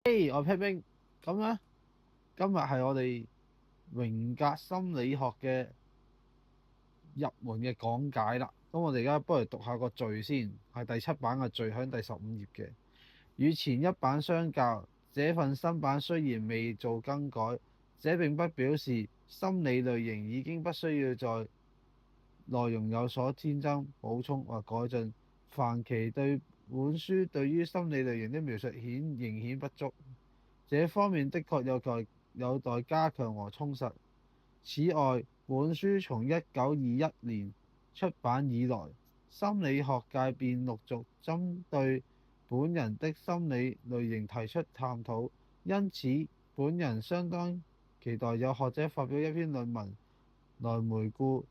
嘿，我 Pat 兵，咁咧，今日係我哋榮格心理學嘅入門嘅講解啦。咁我哋而家不如讀下個序先，係第七版嘅序，喺第15頁嘅。與前一版相較，這份新版雖然未做更改，這並不表示心理類型已經不需要在內容有所添增、補充或改進。凡其對本書對於心理類型的描述仍顯不足。這方面的確有待加強和充實。此外，本書從1921年出版以來，心理學界便陸續針對本人的心理類型提出探討，因此本人相當期待有學者發表一篇論文來回顧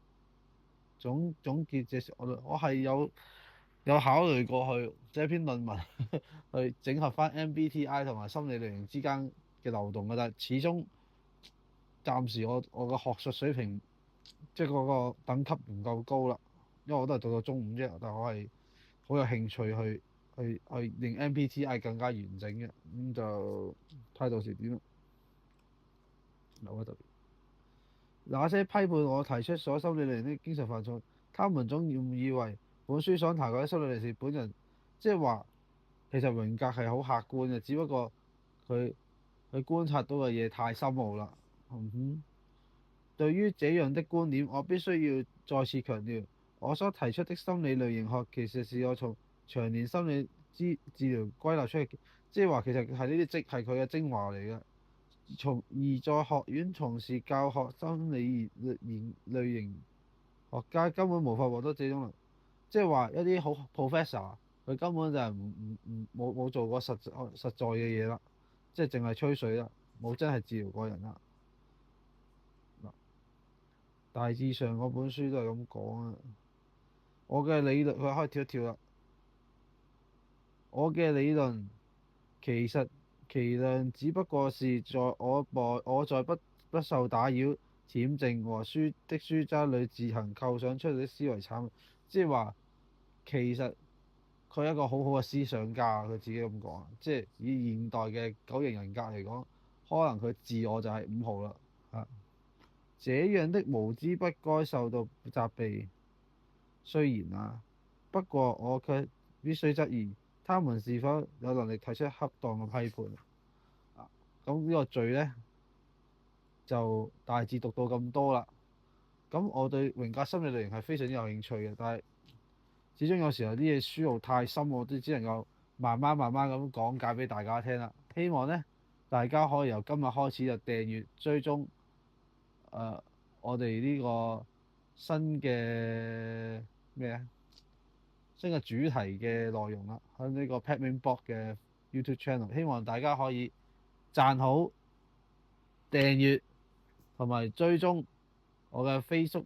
總結這些。我係有考慮過去這篇論文去整合翻 MBTI 同埋心理類型之間嘅漏洞嘅，但係始終暫時我個學術水平即係嗰個等級唔夠高啦，因為我都係讀到中五啫，但係我係好有興趣去令 MBTI 更加完整嘅，咁就睇到時點啦。留喺度。那些批判我提出所心理類型的經常犯錯，他們總誤以為本書所談嘅心理類型是本人，即係話其實榮格係好客觀嘅，只不過佢觀察到嘅嘢太深奧啦。對於這樣的觀點，我必須要再次強調，我所提出的心理類型學其實是我從長年心理治療歸納出嚟，即係話其實係呢啲係佢嘅精華嚟嘅。而在學院從事教學心理類型學家根本無法獲得這種能力，即係話一啲好 professor 佢根本就係冇做過實在嘅嘢啦，即係淨係吹水啦，冇真係治療過人啦。大致上嗰本書都係咁講啊。我嘅理論佢可以跳一跳啦。我嘅理論其實其量只不過是在我在不受打擾、恬靜和書齋裏自行構想出嚟的思維產物，即係話其實佢係一個好好嘅思想家，佢自己咁講，即係以現代嘅九型人格嚟講，可能佢自我就係5號啦。這樣的無知不該受到責備。雖然不過我卻必須質疑他們是否有能力提出恰當嘅批判。咁呢個序呢，就大致讀到咁多啦。咁我對榮格心理類型係非常之有興趣嘅，但係始終有時候啲嘢書路太深，我都只能夠慢慢咁講解俾大家聽啦。希望呢，大家可以由今日開始就訂閱追蹤我哋呢個新嘅新嘅主題嘅內容啦，喺呢個 Padman Blog 嘅 YouTube channel，希望大家可以讚好、訂閱同埋追蹤我嘅 Facebook，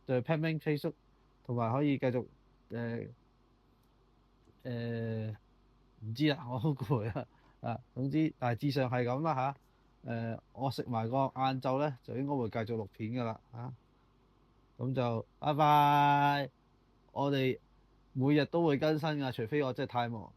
就係 Padman Facebook，同埋可以繼續唔知啊，我好攰總之大致上係咁啦嚇。我食埋個晏晝咧，就應該會繼續錄片噶啦咁就拜拜。我哋每日都會更新噶，除非我真係太忙。